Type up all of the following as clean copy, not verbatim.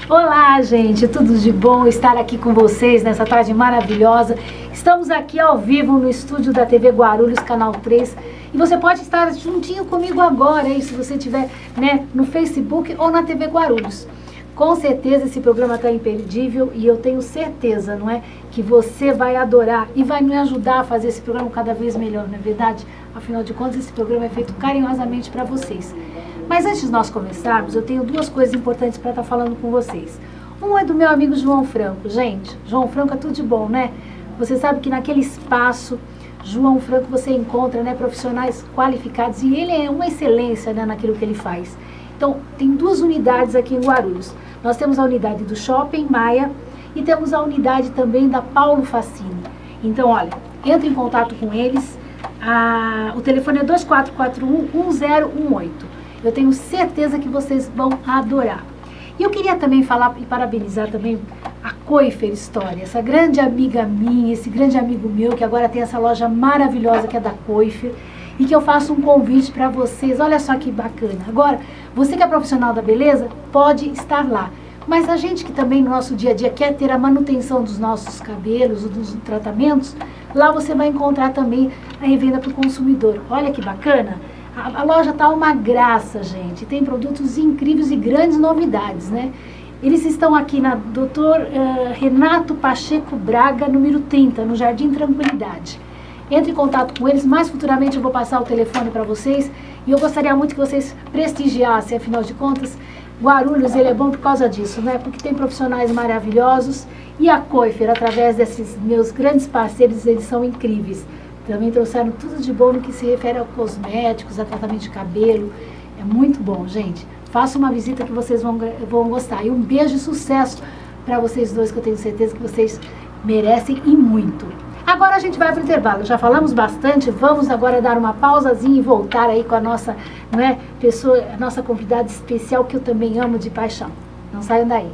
Olá, gente, tudo de bom estar aqui com vocês nessa tarde maravilhosa. Estamos aqui ao vivo no estúdio da TV Guarulhos, Canal 3. E você pode estar juntinho comigo agora, aí, se você estiver, né, no Facebook ou na TV Guarulhos. Com certeza esse programa está imperdível e eu tenho certeza, não é, que você vai adorar e vai me ajudar a fazer esse programa cada vez melhor, não é verdade? Afinal de contas, esse programa é feito carinhosamente para vocês. Mas antes de nós começarmos, eu tenho duas coisas importantes para estar falando com vocês. Um é do meu amigo João Franco. Gente, João Franco é tudo de bom, né? Você sabe que naquele espaço, João Franco, você encontra, né, profissionais qualificados e ele é uma excelência, né, naquilo que ele faz. Então, tem duas unidades aqui em Guarulhos. Nós temos a unidade do Shopping Maia e temos a unidade também da Paulo Facini. Então, olha, entre em contato com eles. O telefone é 2441-1018. Eu tenho certeza que vocês vão adorar. E eu queria também falar e parabenizar também a Coifer História, essa grande amiga minha, esse grande amigo meu, que agora tem essa loja maravilhosa que é da Coifer, e que eu faço um convite para vocês. Olha só que bacana. Agora, você que é profissional da beleza, pode estar lá. Mas a gente que também no nosso dia a dia quer ter a manutenção dos nossos cabelos, dos tratamentos, lá você vai encontrar também a revenda para o consumidor. Olha que bacana. A loja tá uma graça, gente. Tem produtos incríveis e grandes novidades, né? Eles estão aqui na Dr. Renato Pacheco Braga, número 30, no Jardim Tranquilidade. Entre em contato com eles, mais futuramente eu vou passar o telefone para vocês. E eu gostaria muito que vocês prestigiassem, afinal de contas, Guarulhos, ele é bom por causa disso, né? Porque tem profissionais maravilhosos e a Coifer, através desses meus grandes parceiros, eles são incríveis. Também trouxeram tudo de bom no que se refere a cosméticos, a tratamento de cabelo. É muito bom, gente. Faça uma visita que vocês vão gostar. E um beijo e sucesso para vocês dois, que eu tenho certeza que vocês merecem e muito. Agora a gente vai para o intervalo. Já falamos bastante, vamos agora dar uma pausazinha e voltar aí com a nossa, não é, pessoa, a nossa convidada especial, que eu também amo de paixão. Não saiam daí.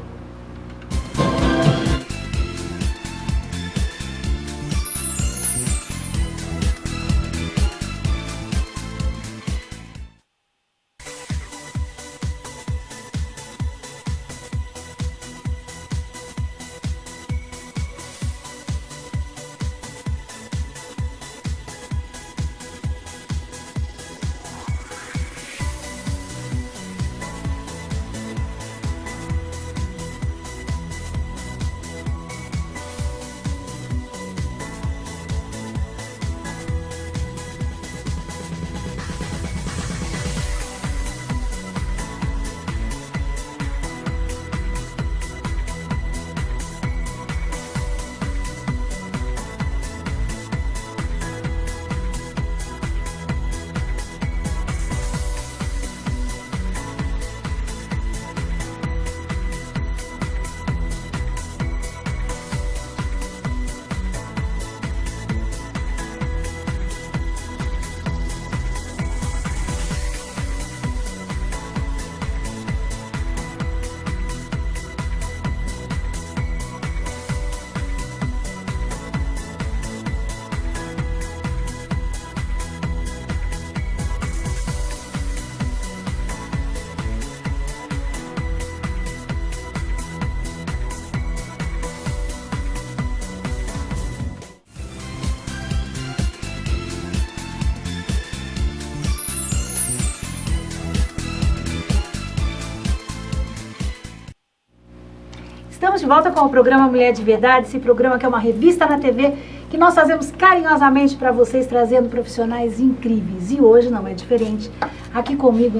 Estamos de volta com o programa Mulher de Verdade, esse programa que é uma revista na TV, que nós fazemos carinhosamente para vocês, trazendo profissionais incríveis. E hoje não é diferente. Aqui comigo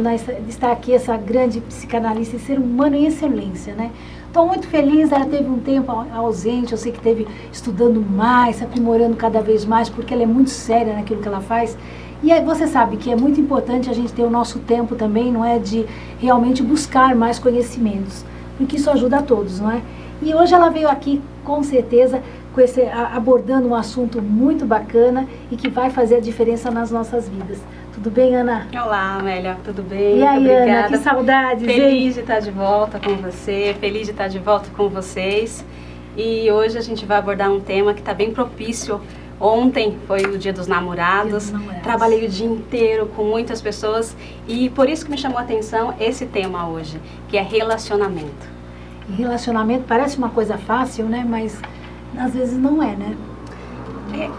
está aqui essa grande psicanalista e ser humano em excelência, né? Estou muito feliz, ela teve um tempo ausente, eu sei que teve estudando mais, se aprimorando cada vez mais, porque ela é muito séria naquilo que ela faz. E aí você sabe que é muito importante a gente ter o nosso tempo também, não é, de realmente buscar mais conhecimentos. porque isso ajuda a todos, não é? E hoje ela veio aqui, com certeza, abordando um assunto muito bacana e que vai fazer a diferença nas nossas vidas. Tudo bem, Ana? Olá, Amélia, tudo bem? E aí, obrigada. Ana, que saudades, Feliz de estar de volta com você, feliz de estar de volta com vocês. E hoje a gente vai abordar um tema que está bem propício. Ontem foi o Dia dos Namorados, trabalhei o dia inteiro com muitas pessoas e por isso que me chamou a atenção esse tema hoje, que é relacionamento. E relacionamento parece uma coisa fácil, né? Mas às vezes não é, né?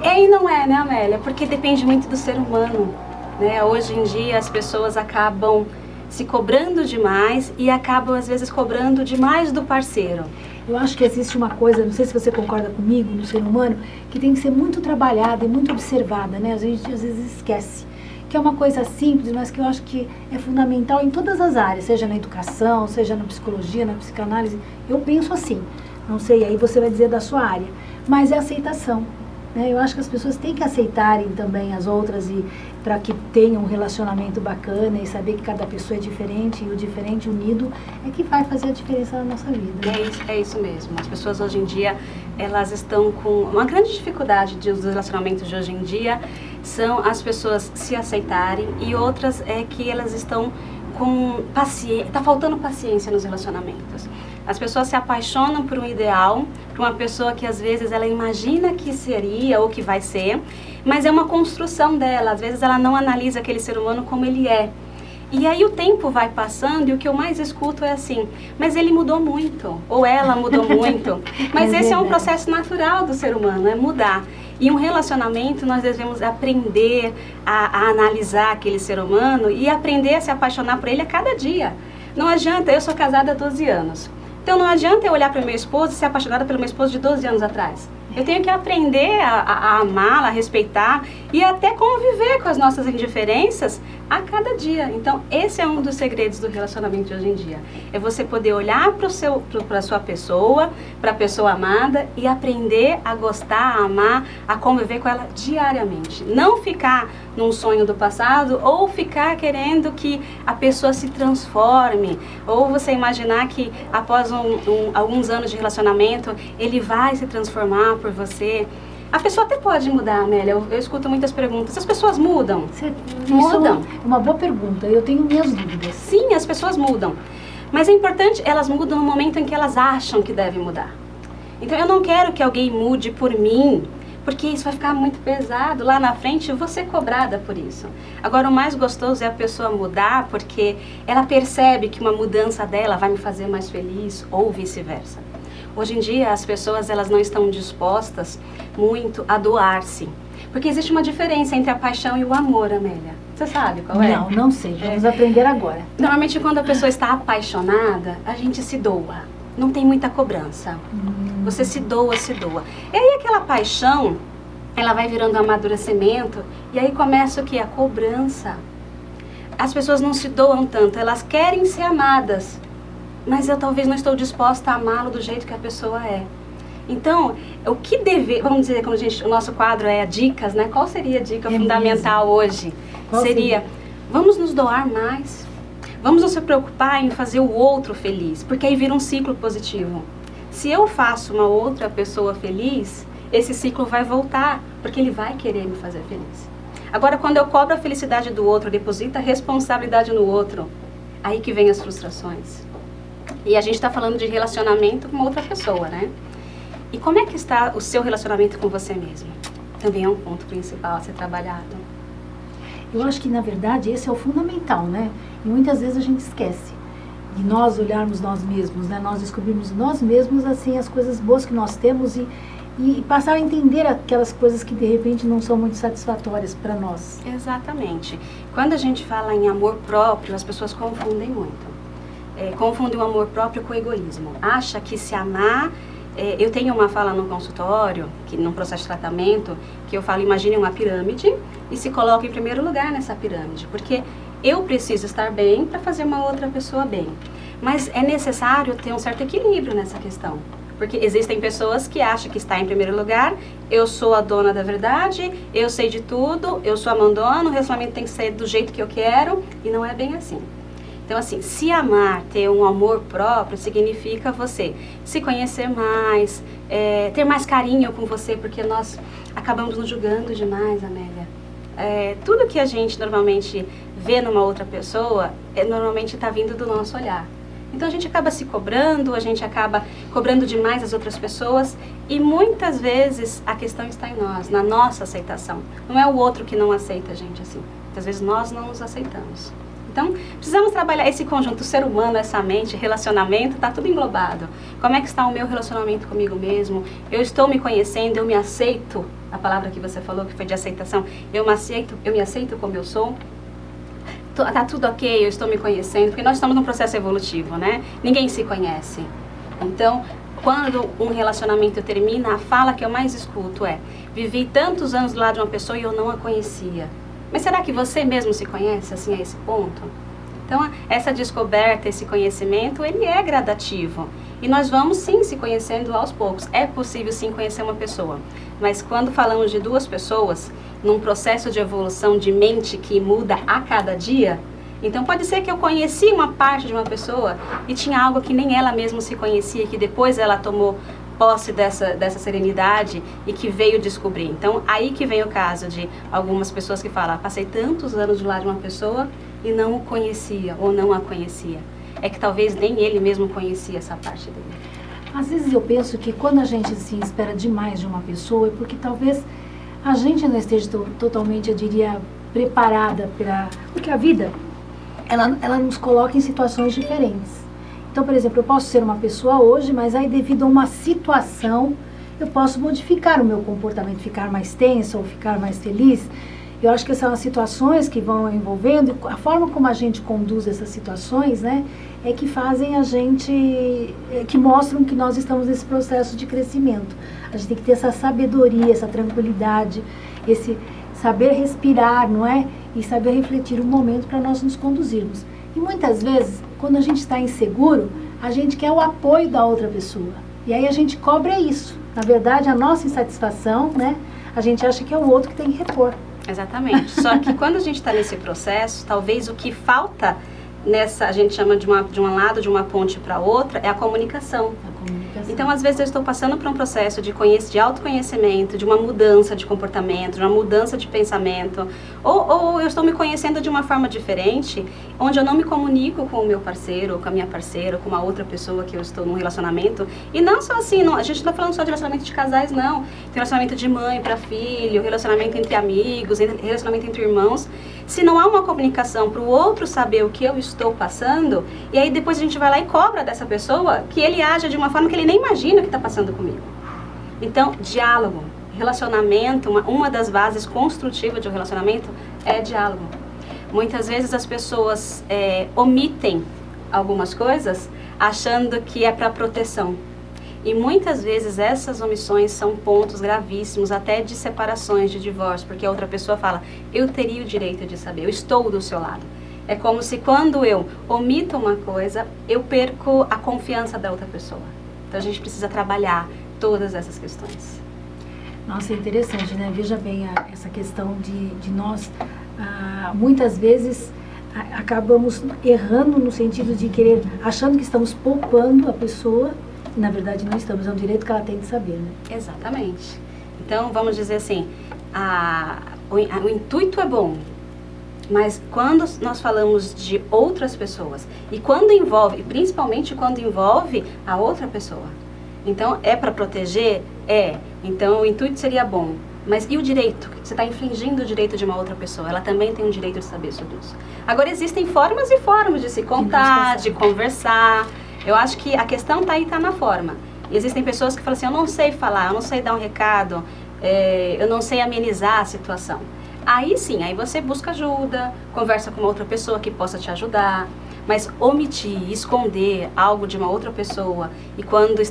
E não é, né, Amélia? Porque depende muito do ser humano, né? Hoje em dia as pessoas acabam se cobrando demais e acabam às vezes cobrando demais do parceiro. Eu acho que existe uma coisa, não sei se você concorda comigo, no ser humano, que tem que ser muito trabalhada e muito observada, né? A gente às vezes esquece. Que é uma coisa simples, mas que eu acho que é fundamental em todas as áreas, seja na educação, seja na psicologia, na psicanálise. Eu penso assim, não sei, aí você vai dizer da sua área, mas é aceitação. Né? Eu acho que as pessoas têm que aceitarem também as outras e para que tenham um relacionamento bacana e saber que cada pessoa é diferente e o diferente unido é que vai fazer a diferença na nossa vida. Né? É isso mesmo. As pessoas hoje em dia, elas estão com uma grande dificuldade dos relacionamentos de hoje em dia, são as pessoas se aceitarem e outras é que elas estão com paciência, está faltando paciência nos relacionamentos. As pessoas se apaixonam por um ideal, por uma pessoa que às vezes ela imagina que seria ou que vai ser, mas é uma construção dela, às vezes ela não analisa aquele ser humano como ele é. E aí o tempo vai passando e o que eu mais escuto é assim, mas ele mudou muito, ou ela mudou muito. Mas esse é um processo natural do ser humano, é mudar. E um relacionamento nós devemos aprender a analisar aquele ser humano e aprender a se apaixonar por ele a cada dia. Não adianta, eu sou casada há 12 anos. Então não adianta eu olhar para o meu esposo e ser apaixonada pelo meu esposo de 12 anos atrás. Eu tenho que aprender a amá-la, a respeitar e até conviver com as nossas indiferenças a cada dia. Então, esse é um dos segredos do relacionamento de hoje em dia. É você poder olhar para a sua pessoa, para a pessoa amada e aprender a gostar, a amar, a conviver com ela diariamente. Não ficar num sonho do passado ou ficar querendo que a pessoa se transforme. Ou você imaginar que após alguns anos de relacionamento, ele vai se transformar por você. A pessoa até pode mudar, Amélia. Eu escuto muitas perguntas. As pessoas mudam? Mudam. É uma boa pergunta. Eu tenho minhas dúvidas. Sim, as pessoas mudam. Mas é importante, elas mudam no momento em que elas acham que devem mudar. Então eu não quero que alguém mude por mim, porque isso vai ficar muito pesado. Lá na frente eu vou ser cobrada por isso. Agora o mais gostoso é a pessoa mudar porque ela percebe que uma mudança dela vai me fazer mais feliz ou vice-versa. Hoje em dia as pessoas elas não estão dispostas muito a doar-se. Porque existe uma diferença entre a paixão e o amor, Amélia. Você sabe qual é? Não sei. Vamos aprender agora. Normalmente quando a pessoa está apaixonada, a gente se doa. Não tem muita cobrança. Você se doa, se doa. E aí aquela paixão, ela vai virando um amadurecimento e aí começa o que? A cobrança. As pessoas não se doam tanto, elas querem ser amadas. Mas eu talvez não estou disposta a amá-lo do jeito que a pessoa é. Então, o que vamos dizer, quando o nosso quadro é dicas, né? Qual seria a dica fundamental hoje? Seria, vamos nos doar mais. Vamos nos preocupar em fazer o outro feliz, porque aí vira um ciclo positivo. Se eu faço uma outra pessoa feliz, esse ciclo vai voltar, porque ele vai querer me fazer feliz. Agora, quando eu cobro a felicidade do outro, deposito a responsabilidade no outro, aí que vem as frustrações. E a gente está falando de relacionamento com outra pessoa, né? E como é que está o seu relacionamento com você mesmo? Também é um ponto principal a ser trabalhado. Eu acho que, na verdade, esse é o fundamental, né? E muitas vezes a gente esquece de nós olharmos nós mesmos, né? Nós descobrimos nós mesmos, assim, as coisas boas que nós temos e passar a entender aquelas coisas que, de repente, não são muito satisfatórias para nós. Exatamente. Quando a gente fala em amor próprio, as pessoas confundem muito. Confundem o amor próprio com o egoísmo. Acha que se amar... eu tenho uma fala no consultório, que num processo de tratamento, que eu falo, imagine uma pirâmide e se coloque em primeiro lugar nessa pirâmide, porque eu preciso estar bem para fazer uma outra pessoa bem. Mas é necessário ter um certo equilíbrio nessa questão, porque existem pessoas que acham que está em primeiro lugar, eu sou a dona da verdade, eu sei de tudo, eu sou a mandona, o relacionamento tem que ser do jeito que eu quero, e não é bem assim. Então, assim, se amar, ter um amor próprio, significa você se conhecer mais, ter mais carinho com você, porque nós acabamos nos julgando demais, Amélia. Tudo que a gente normalmente vê numa outra pessoa, normalmente está vindo do nosso olhar. Então a gente acaba se cobrando, a gente acaba cobrando demais as outras pessoas e muitas vezes a questão está em nós, na nossa aceitação. Não é o outro que não aceita a gente assim. Muitas vezes nós não nos aceitamos. Então precisamos trabalhar esse conjunto, o ser humano, essa mente, relacionamento, está tudo englobado. Como é que está o meu relacionamento comigo mesmo? Eu estou me conhecendo, eu me aceito, a palavra que você falou que foi de aceitação, eu me aceito como eu sou. Tá tudo ok, eu estou me conhecendo, porque nós estamos num processo evolutivo, né? Ninguém se conhece. Então, quando um relacionamento termina, a fala que eu mais escuto é: vivi tantos anos do lado de uma pessoa e eu não a conhecia. Mas será que você mesmo se conhece assim a esse ponto? Então, essa descoberta, esse conhecimento, ele é gradativo. E nós vamos sim se conhecendo aos poucos. É possível sim conhecer uma pessoa. Mas quando falamos de duas pessoas, num processo de evolução de mente que muda a cada dia, então pode ser que eu conheci uma parte de uma pessoa e tinha algo que nem ela mesma se conhecia, que depois ela tomou posse dessa serenidade e que veio descobrir. Então, aí que vem o caso de algumas pessoas que falam: passei tantos anos do lado de uma pessoa e não o conhecia ou não a conhecia. É que talvez nem ele mesmo conhecia essa parte dele. Às vezes eu penso que quando a gente assim, espera demais de uma pessoa é porque talvez a gente não esteja totalmente, eu diria, preparada para... Porque a vida, ela nos coloca em situações diferentes. Então, por exemplo, eu posso ser uma pessoa hoje, mas aí devido a uma situação, eu posso modificar o meu comportamento, ficar mais tenso ou ficar mais feliz. Eu acho que são as situações que vão envolvendo, a forma como a gente conduz essas situações, né, é que fazem a gente, que mostram que nós estamos nesse processo de crescimento. A gente tem que ter essa sabedoria, essa tranquilidade, esse saber respirar, não é? E saber refletir o momento para nós nos conduzirmos. E muitas vezes, quando a gente está inseguro, a gente quer o apoio da outra pessoa. E aí a gente cobra isso. Na verdade, a nossa insatisfação, né, a gente acha que é o outro que tem que repor. Exatamente. Só que quando a gente está nesse processo, talvez o que falta nessa, a gente chama de um lado, de uma ponte para outra, é a comunicação. Então, às vezes eu estou passando por um processo de autoconhecimento, de uma mudança de comportamento, de uma mudança de pensamento, ou eu estou me conhecendo de uma forma diferente, onde eu não me comunico com o meu parceiro, ou com a minha parceira, ou com uma outra pessoa que eu estou num relacionamento. E não só assim, não, a gente não está falando só de relacionamento de casais, não. Tem relacionamento de mãe para filho, relacionamento entre amigos, relacionamento entre irmãos. Se não há uma comunicação para o outro saber o que eu estou passando, e aí depois a gente vai lá e cobra dessa pessoa que ele aja de uma forma que ele nem imagina que está passando comigo. Então, diálogo, relacionamento, uma das bases construtivas de um relacionamento é diálogo. Muitas vezes as pessoas omitem algumas coisas achando que é para proteção. E muitas vezes essas omissões são pontos gravíssimos, até de separações, de divórcio, porque a outra pessoa fala: eu teria o direito de saber, eu estou do seu lado. É como se quando eu omito uma coisa, eu perco a confiança da outra pessoa. Então a gente precisa trabalhar todas essas questões. Nossa, é interessante, né? Veja bem essa questão de nós, muitas vezes, acabamos errando no sentido de querer, achando que estamos poupando a pessoa. Na verdade não estamos, é um direito que ela tem de saber, né? Exatamente. Então vamos dizer assim, o intuito é bom, mas quando nós falamos de outras pessoas, e quando envolve, principalmente quando envolve a outra pessoa, então é para proteger? Então o intuito seria bom, mas e o direito? Você está infringindo o direito de uma outra pessoa, ela também tem um direito de saber sobre isso. Agora existem formas e formas de se contar, de conversar. Eu acho que a questão está na forma. E existem pessoas que falam assim: eu não sei falar, eu não sei dar um recado, eu não sei amenizar a situação. Aí sim, aí você busca ajuda, conversa com uma outra pessoa que possa te ajudar. Mas omitir, esconder algo de uma outra pessoa, e quando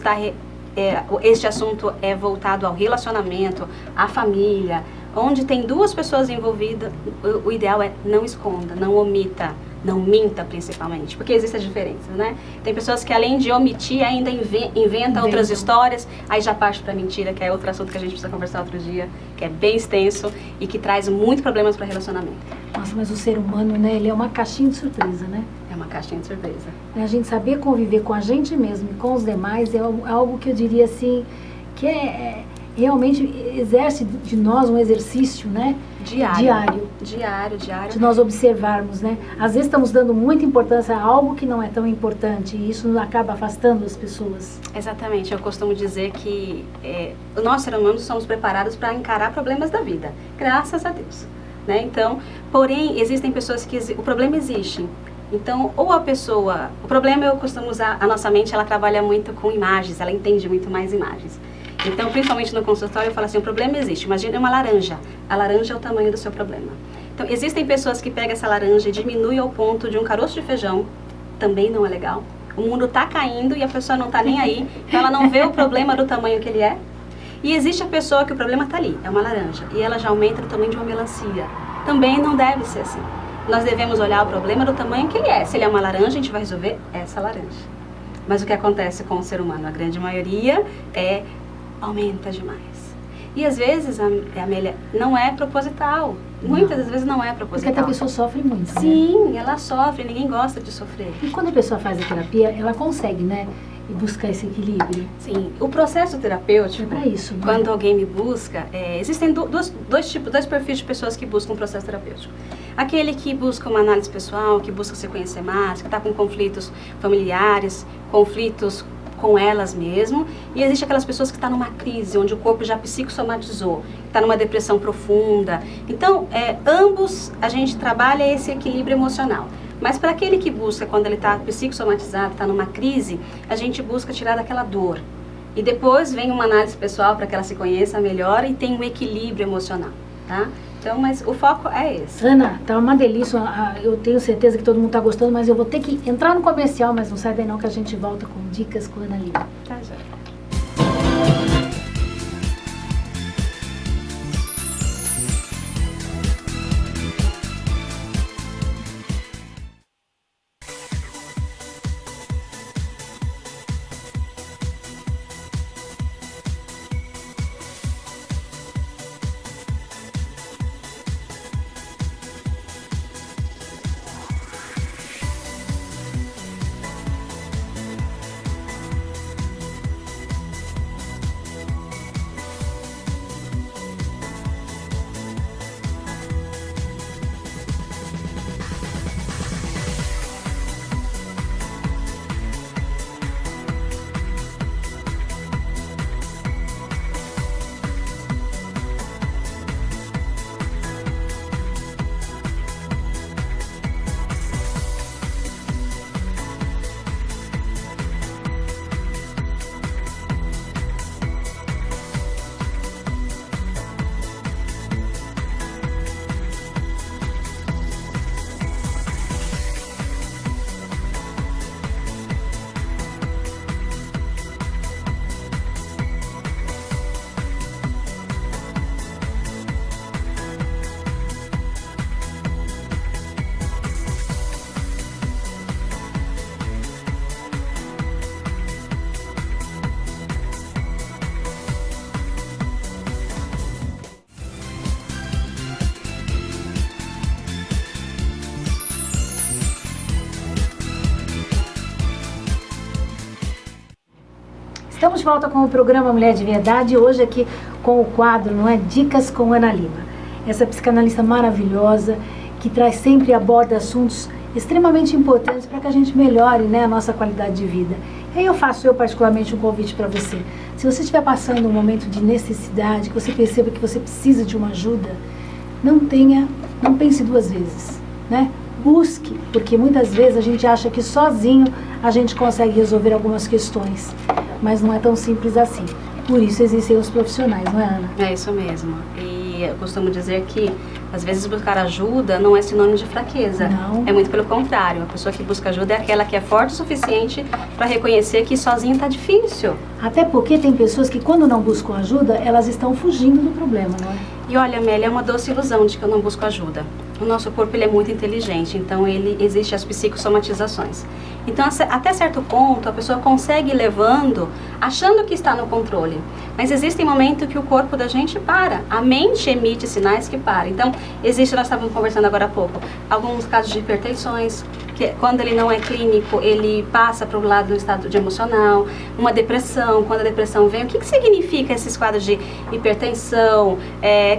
este assunto é voltado ao relacionamento, à família, onde tem duas pessoas envolvidas, o ideal é não esconda, não omita. Não minta, principalmente, porque existem as diferenças, né? Tem pessoas que, além de omitir, ainda inventam outras histórias, aí já parte para mentira, que é outro assunto que a gente precisa conversar outro dia, que é bem extenso e que traz muitos problemas para relacionamento. Nossa, mas o ser humano, né, ele é uma caixinha de surpresa, né? É uma caixinha de surpresa. A gente saber conviver com a gente mesmo e com os demais é algo que eu diria assim, que realmente exerce de nós um exercício, né? Diário. De nós observarmos, né? Às vezes estamos dando muita importância a algo que não é tão importante e isso acaba afastando as pessoas. Exatamente. Eu costumo dizer que nós, seres humanos, somos preparados para encarar problemas da vida. Graças a Deus. Né? Então, porém, existem pessoas que o problema existe. Então, ou a pessoa... O problema, eu costumo usar... A nossa mente, ela trabalha muito com imagens. Ela entende muito mais imagens. Então, principalmente no consultório, eu falo assim, o problema existe. Imagina uma laranja. A laranja é o tamanho do seu problema. Então, existem pessoas que pegam essa laranja e diminuem ao ponto de um caroço de feijão. Também não é legal. O mundo está caindo e a pessoa não está nem aí. Então, ela não vê o problema do tamanho que ele é. E existe a pessoa que o problema está ali, é uma laranja. E ela já aumenta do tamanho de uma melancia. Também não deve ser assim. Nós devemos olhar o problema do tamanho que ele é. Se ele é uma laranja, a gente vai resolver essa laranja. Mas o que acontece com o ser humano, a grande maioria, aumenta demais. E às vezes, Amélia, não é proposital. Muitas das vezes não é proposital. Porque a pessoa sofre muito, Sim, né? Ela sofre, ninguém gosta de sofrer. E quando a pessoa faz a terapia, ela consegue, né? E buscar esse equilíbrio. Sim, o processo terapêutico, é para isso, né? Quando alguém me busca, existem dois perfis de pessoas que buscam um processo terapêutico. Aquele que busca uma análise pessoal, que busca se conhecer mais, que está com conflitos familiares, conflitos com elas mesmo, e existe aquelas pessoas que estão numa crise, onde o corpo já psicossomatizou, está numa depressão profunda. Então, ambos a gente trabalha esse equilíbrio emocional. Mas para aquele que busca, quando ele está psicossomatizado, está numa crise, a gente busca tirar daquela dor. E depois vem uma análise pessoal para que ela se conheça melhor e tenha um equilíbrio emocional, tá? Então, mas o foco é esse. Ana, tá uma delícia, eu tenho certeza que todo mundo tá gostando, mas eu vou ter que entrar no comercial, mas não sai daí não que a gente volta com dicas com a Ana Lima. Tá, já. Estamos de volta com o programa Mulher de Verdade, hoje aqui com o quadro, não é? Dicas com Ana Lima. Essa psicanalista maravilhosa que traz sempre e aborda assuntos extremamente importantes para que a gente melhore, né, a nossa qualidade de vida. E aí eu faço particularmente um convite para você. Se você estiver passando um momento de necessidade, que você perceba que você precisa de uma ajuda, não pense duas vezes, né? Busque, porque muitas vezes a gente acha que sozinho a gente consegue resolver algumas questões, mas não é tão simples assim. Por isso existem os profissionais, não é, Ana? É isso mesmo. E eu costumo dizer que às vezes buscar ajuda não é sinônimo de fraqueza. Não. É muito pelo contrário. A pessoa que busca ajuda é aquela que é forte o suficiente para reconhecer que sozinha está difícil. Até porque tem pessoas que quando não buscam ajuda, elas estão fugindo do problema, não é? E olha, Amélia, é uma doce ilusão de que eu não busco ajuda. O nosso corpo ele é muito inteligente, então existe as psicossomatizações. Então, até certo ponto, a pessoa consegue ir levando, achando que está no controle. Mas existe momento que o corpo da gente para. A mente emite sinais que para. Então, nós estávamos conversando agora há pouco, alguns casos de hipertensões, que quando ele não é clínico, ele passa para o lado do estado de emocional, uma depressão. Quando a depressão vem, o que significa esses quadros de hipertensão,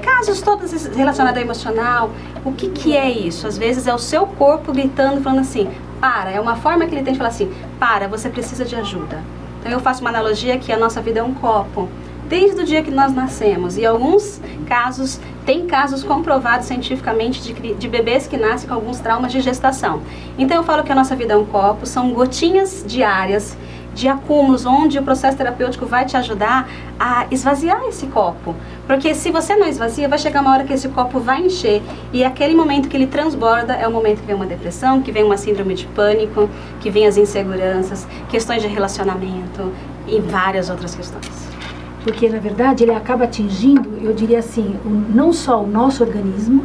casos todos relacionados ao emocional? O que é isso? Às vezes é o seu corpo gritando, falando assim, para. É uma forma que ele tem de falar assim, para, você precisa de ajuda. Então eu faço uma analogia que a nossa vida é um copo, desde o dia que nós nascemos. E alguns casos, tem casos comprovados cientificamente de bebês que nascem com alguns traumas de gestação. Então eu falo que a nossa vida é um copo, são gotinhas diárias de acúmulos, onde o processo terapêutico vai te ajudar a esvaziar esse copo. Porque se você não esvazia, vai chegar uma hora que esse copo vai encher. E aquele momento que ele transborda é o momento que vem uma depressão, que vem uma síndrome de pânico, que vem as inseguranças, questões de relacionamento e várias outras questões. Porque, na verdade, ele acaba atingindo, eu diria assim, não só o nosso organismo,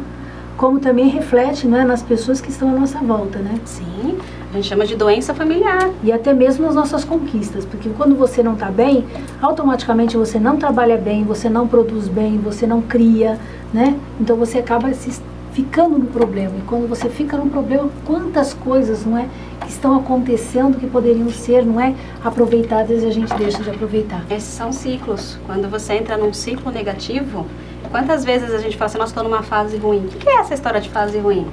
como também reflete, né, nas pessoas que estão à nossa volta, né? Sim, a gente chama de doença familiar. E até mesmo nas nossas conquistas, porque quando você não está bem, automaticamente você não trabalha bem, você não produz bem, você não cria, né? Então você acaba ficando no problema. E quando você fica no problema, quantas coisas, não é, que estão acontecendo que poderiam ser, não é, aproveitadas e a gente deixa de aproveitar. Esses são ciclos. Quando você entra num ciclo negativo, quantas vezes a gente fala assim, nossa, estou numa fase ruim. O que é essa história de fase ruim?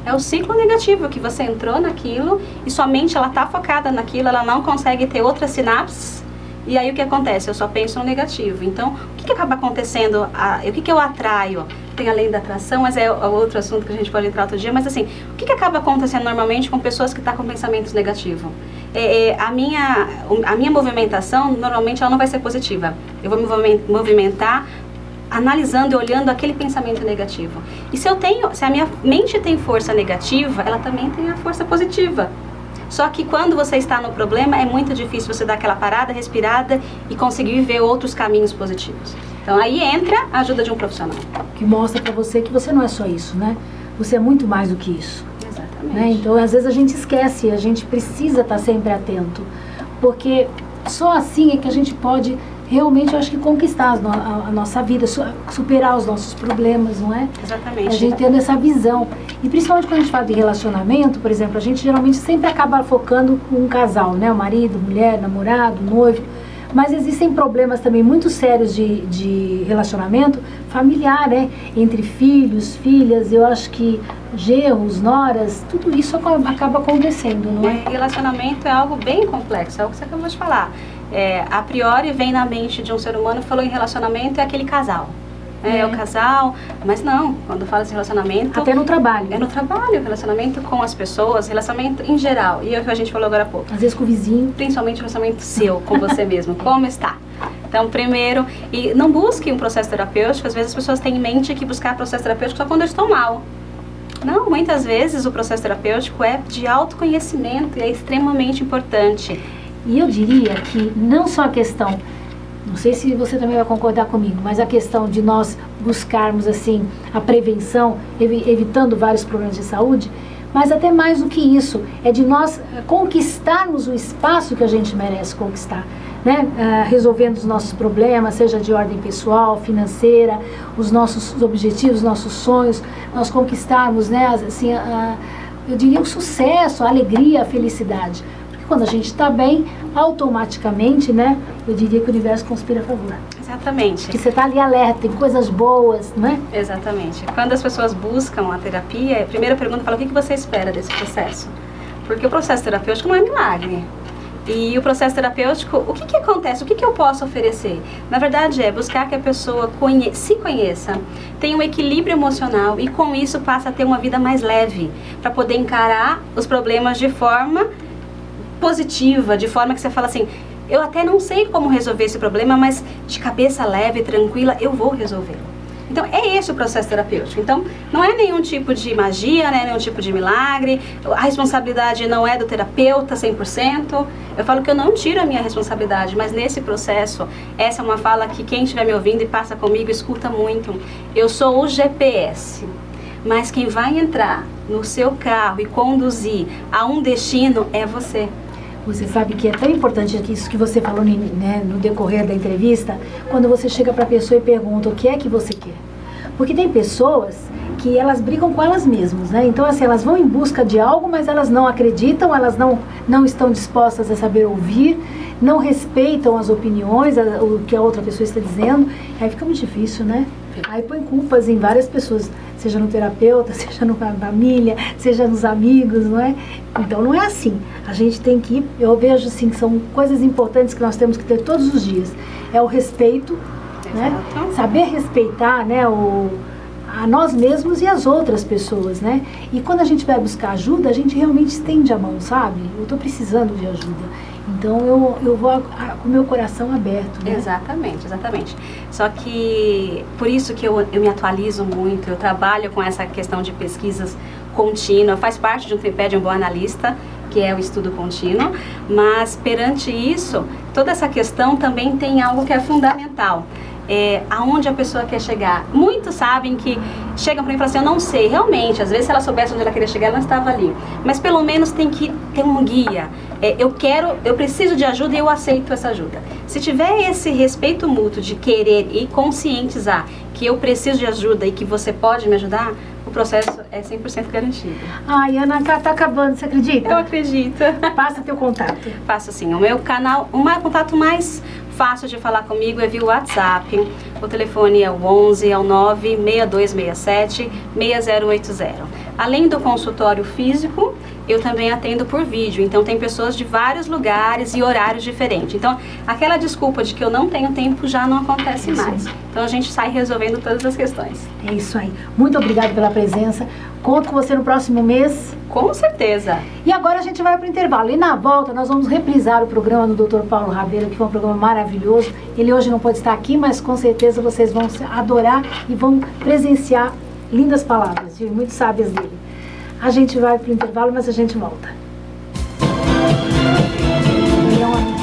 É o ciclo negativo, que você entrou naquilo e sua mente ela está focada naquilo, ela não consegue ter outras sinapses. E aí o que acontece? Eu só penso no negativo. Então, o que acaba acontecendo? O que eu atraio? Tem a lei da atração, mas é outro assunto que a gente pode entrar outro dia. Mas assim, o que acaba acontecendo normalmente com pessoas que estão com pensamentos negativos? A minha movimentação, normalmente, ela não vai ser positiva. Eu vou me movimentar analisando e olhando aquele pensamento negativo. E se a minha mente tem força negativa, ela também tem a força positiva. Só que quando você está no problema, é muito difícil você dar aquela parada, respirada e conseguir ver outros caminhos positivos. Então aí entra a ajuda de um profissional. Que mostra pra você que você não é só isso, né? Você é muito mais do que isso. Exatamente. Né? Então às vezes a gente esquece, a gente precisa estar sempre atento. Porque só assim é que a gente pode realmente, eu acho que conquistar a nossa vida, superar os nossos problemas, não é? Exatamente. A gente tendo essa visão. E principalmente quando a gente fala de relacionamento, por exemplo, a gente geralmente sempre acaba focando com um casal, né? O marido, mulher, namorado, noivo. Mas existem problemas também muito sérios de relacionamento familiar, né? Entre filhos, filhas, eu acho que genros, noras, tudo isso acaba acontecendo, não é? Relacionamento é algo bem complexo, é o que você acabou de falar. A priori vem na mente de um ser humano, falou em relacionamento, é aquele casal. É o casal, mas não, quando fala de relacionamento... Até no trabalho. É no trabalho, relacionamento com as pessoas, relacionamento em geral. E é o que a gente falou agora há pouco. Às vezes com o vizinho. Principalmente o relacionamento seu, com você mesmo. Como está? Então, primeiro, e não busque um processo terapêutico. Às vezes as pessoas têm em mente que buscar processo terapêutico só quando eu estou mal. Não, muitas vezes o processo terapêutico é de autoconhecimento e é extremamente importante. E eu diria que não só a questão, não sei se você também vai concordar comigo, mas a questão de nós buscarmos assim a prevenção, evitando vários problemas de saúde, mas até mais do que isso, é de nós conquistarmos o espaço que a gente merece conquistar, né? Resolvendo os nossos problemas, seja de ordem pessoal, financeira, os nossos objetivos, nossos sonhos, nós conquistarmos, né, assim, eu diria o sucesso, a alegria, a felicidade. Quando a gente está bem, automaticamente, né, eu diria que o universo conspira a favor. Exatamente. Porque você está ali alerta, tem coisas boas, não é? Exatamente. Quando as pessoas buscam a terapia, a primeira pergunta fala, o que você espera desse processo? Porque o processo terapêutico não é milagre. E o processo terapêutico, o que acontece? O que eu posso oferecer? Na verdade é buscar que a pessoa se conheça, tenha um equilíbrio emocional e com isso passa a ter uma vida mais leve, para poder encarar os problemas de forma positiva, de forma que você fala assim, eu até não sei como resolver esse problema, mas de cabeça leve, tranquila, eu vou resolvê-lo. Então é esse o processo terapêutico. Então não é nenhum tipo de magia, né, nenhum tipo de milagre, a responsabilidade não é do terapeuta 100%. Eu falo que eu não tiro a minha responsabilidade, mas nesse processo, essa é uma fala que quem estiver me ouvindo e passa comigo, escuta muito. Eu sou o GPS, mas quem vai entrar no seu carro e conduzir a um destino é você. Você sabe que é tão importante isso que você falou, né, no decorrer da entrevista, quando você chega para a pessoa e pergunta o que é que você quer. Porque tem pessoas que elas brigam com elas mesmas, né? Então, assim, elas vão em busca de algo, mas elas não acreditam, elas não estão dispostas a saber ouvir, não respeitam as opiniões, o que a outra pessoa está dizendo. Aí fica muito difícil, né? Aí põe culpas em várias pessoas, seja no terapeuta, seja na família, seja nos amigos, não é? Então não é assim. A gente tem que, eu vejo assim, que são coisas importantes que nós temos que ter todos os dias. É o respeito, né? Saber respeitar, né, a nós mesmos e as outras pessoas, né? E quando a gente vai buscar ajuda, a gente realmente estende a mão, sabe? Eu estou precisando de ajuda. Então eu vou com o meu coração aberto, né? Exatamente, exatamente. Só que por isso que eu me atualizo muito, eu trabalho com essa questão de pesquisas contínua, faz parte de um tripé de um bom analista, que é o estudo contínuo, mas perante isso, toda essa questão também tem algo que é fundamental. Aonde a pessoa quer chegar. Muitos sabem que chegam para mim e falam assim, eu não sei, realmente, às vezes se ela soubesse onde ela queria chegar, ela não estava ali. Mas pelo menos tem que ter um guia. Eu preciso de ajuda e eu aceito essa ajuda. Se tiver esse respeito mútuo de querer e conscientizar que eu preciso de ajuda e que você pode me ajudar, o processo é 100% garantido. Ai, Ana, tá acabando, você acredita? Eu acredito. Passa teu contato. Passo sim. O meu canal, o contato mais fácil de falar comigo é via WhatsApp. O telefone é o 11 6267 6080. Além do consultório físico, eu também atendo por vídeo. Então tem pessoas de vários lugares e horários diferentes. Então aquela desculpa de que eu não tenho tempo já não acontece mais. Então a gente sai resolvendo todas as questões. É isso aí. Muito obrigada pela presença. Conto com você no próximo mês. Com certeza. E agora a gente vai para o intervalo. E na volta nós vamos reprisar o programa do Dr. Paulo Rabelo, que foi um programa maravilhoso. Ele hoje não pode estar aqui, mas com certeza vocês vão adorar e vão presenciar lindas palavras, viu? Muito sábias dele. A gente vai para o intervalo, mas a gente volta. Ele é um amigo meu.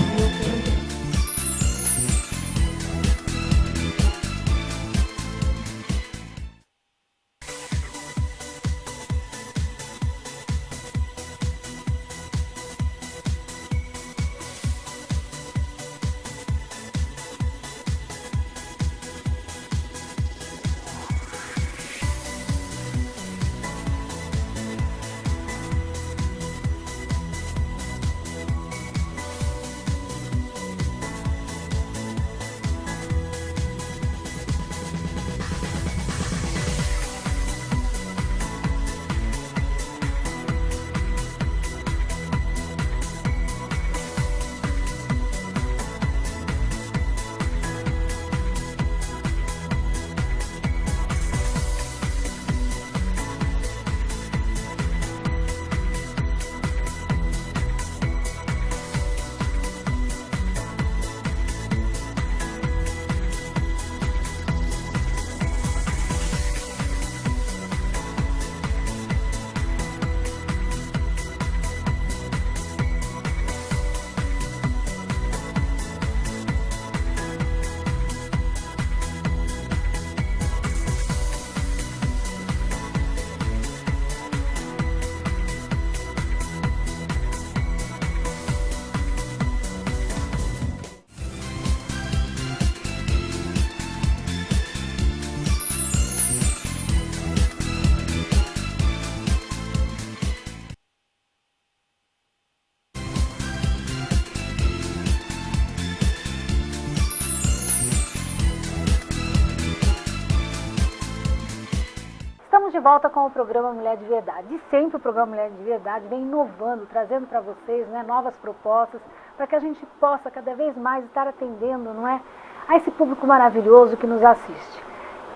De volta com o programa Mulher de Verdade. E sempre o programa Mulher de Verdade vem inovando, trazendo para vocês, né, novas propostas, para que a gente possa cada vez mais estar atendendo, não é, a esse público maravilhoso que nos assiste.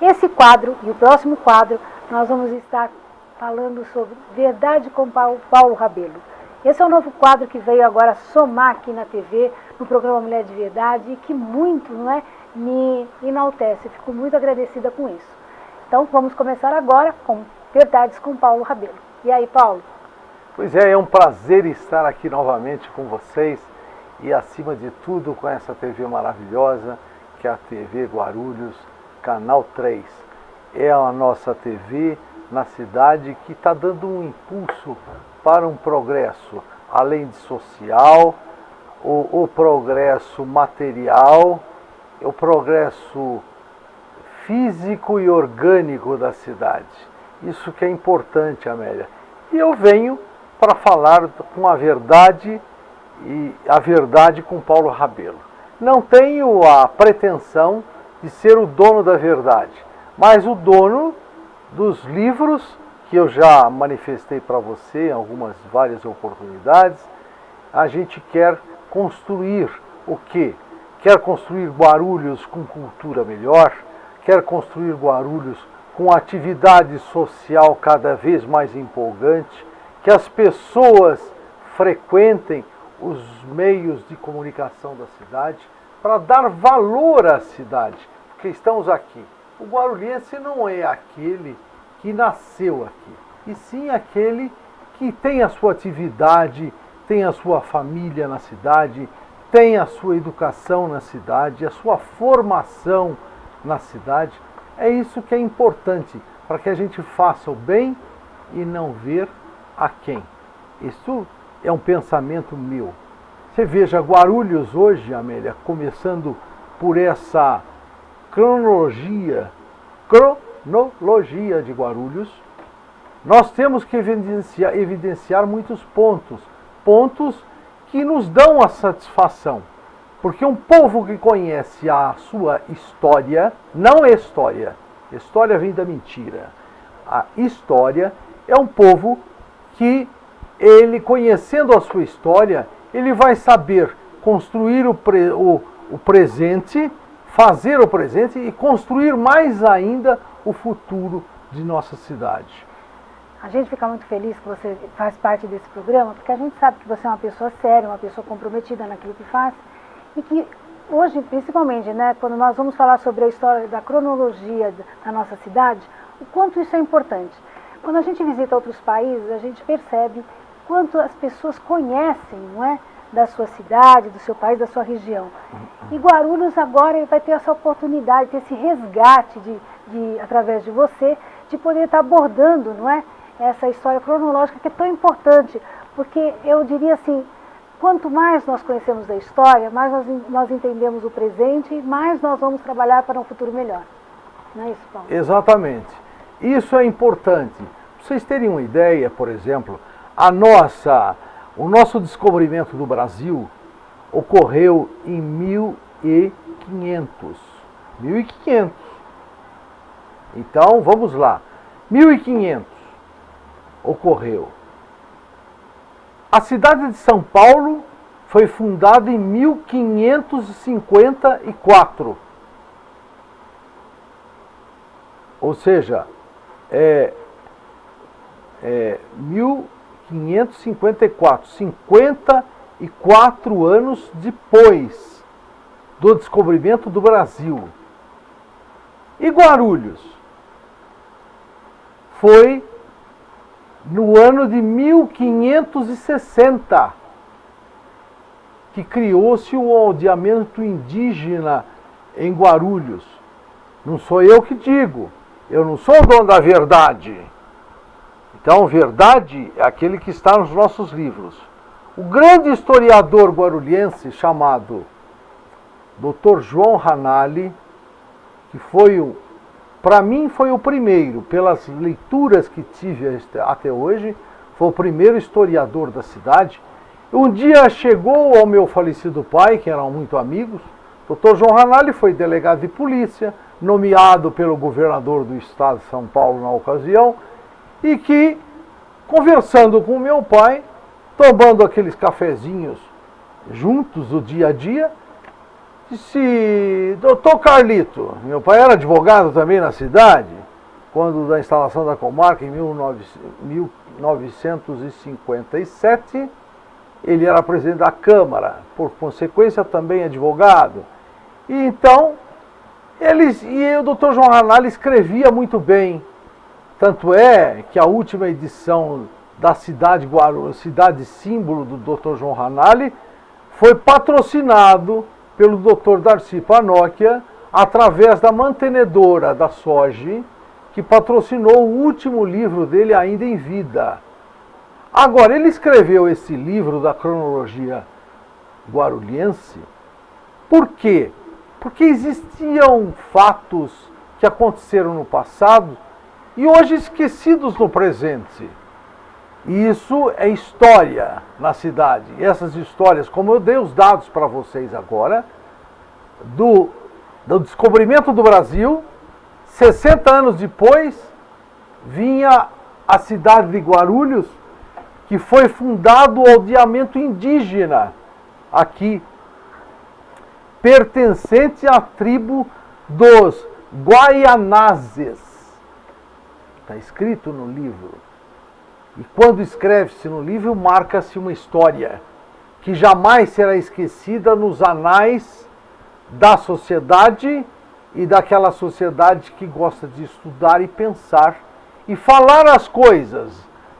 Esse quadro e o próximo quadro, nós vamos estar falando sobre Verdade com Paulo Rabelo. Esse é o novo quadro que veio agora somar aqui na TV, no programa Mulher de Verdade, e que muito, não é, me enaltece. Eu fico muito agradecida com isso. Então, vamos começar agora com Verdades com Paulo Rabelo. E aí, Paulo? Pois é um prazer estar aqui novamente com vocês e, acima de tudo, com essa TV maravilhosa, que é a TV Guarulhos, Canal 3. É a nossa TV na cidade que está dando um impulso para um progresso, além de social, o progresso material, o progresso físico e orgânico da cidade. Isso que é importante, Amélia. E eu venho para falar com a verdade e a verdade com Paulo Rabelo. Não tenho a pretensão de ser o dono da verdade, mas o dono dos livros que eu já manifestei para você em várias oportunidades. A gente quer construir o quê? Quer construir Guarulhos com cultura melhor, quer construir Guarulhos com atividade social cada vez mais empolgante, que as pessoas frequentem os meios de comunicação da cidade para dar valor à cidade, porque estamos aqui. O guarulhense não é aquele que nasceu aqui, e sim aquele que tem a sua atividade, tem a sua família na cidade, tem a sua educação na cidade, a sua formação na cidade. É isso que é importante, para que a gente faça o bem e não ver a quem. Isso é um pensamento meu. Você veja, Guarulhos hoje, Amélia, começando por essa cronologia de Guarulhos, nós temos que evidenciar muitos pontos que nos dão a satisfação. Porque um povo que conhece a sua história, não é história vem da mentira. A história é um povo que ele, conhecendo a sua história, ele vai saber construir o presente, fazer o presente e construir mais ainda o futuro de nossa cidade. A gente fica muito feliz que você faz parte desse programa, porque a gente sabe que você é uma pessoa séria, uma pessoa comprometida naquilo que faz, e que hoje, principalmente, né, quando nós vamos falar sobre a história da cronologia da nossa cidade, o quanto isso é importante. Quando a gente visita outros países, a gente percebe quanto as pessoas conhecem, não é, da sua cidade, do seu país, da sua região. E Guarulhos agora vai ter essa oportunidade, ter esse resgate através de você, de poder estar abordando, não é, essa história cronológica que é tão importante, porque eu diria assim, quanto mais nós conhecemos da história, mais nós entendemos o presente e mais nós vamos trabalhar para um futuro melhor. Não é isso, Paulo? Exatamente. Isso é importante. Para vocês terem uma ideia, por exemplo, o nosso descobrimento do Brasil ocorreu em 1500. 1500. Então, vamos lá. 1500 ocorreu. A cidade de São Paulo foi fundada em 1554. Ou seja, 1554, 54 anos depois do descobrimento do Brasil. E Guarulhos foi no ano de 1560 que criou-se o aldeamento indígena em Guarulhos. Não sou eu que digo, eu não sou o dono da verdade. Então, verdade é aquele que está nos nossos livros. O grande historiador guarulhense chamado Dr. João Ranalli, que para mim foi o primeiro, pelas leituras que tive até hoje, foi o primeiro historiador da cidade. Um dia chegou ao meu falecido pai, que eram muito amigos. Dr. João Ranalli foi delegado de polícia, nomeado pelo governador do estado de São Paulo na ocasião, e que, conversando com meu pai, tomando aqueles cafezinhos juntos do dia a dia, disse: doutor Carlito, meu pai era advogado também na cidade, quando da instalação da comarca em 1957, ele era presidente da Câmara, por consequência também advogado. E então, o doutor João Ranalli escrevia muito bem. Tanto é que a última edição da cidade Guarulhos, cidade símbolo do Dr. João Ranalli, foi patrocinado pelo Dr. Darcy Panóquia, através da mantenedora da SOGE, que patrocinou o último livro dele ainda em vida. Agora, ele escreveu esse livro da cronologia guarulhense, por quê? Porque existiam fatos que aconteceram no passado e hoje esquecidos no presente. E isso é história na cidade. E essas histórias, como eu dei os dados para vocês agora, do descobrimento do Brasil, 60 anos depois, vinha a cidade de Guarulhos, que foi fundado o aldeamento indígena aqui, pertencente à tribo dos Guaianazes. Está escrito no livro. E quando escreve-se no livro, marca-se uma história que jamais será esquecida nos anais da sociedade e daquela sociedade que gosta de estudar e pensar e falar as coisas,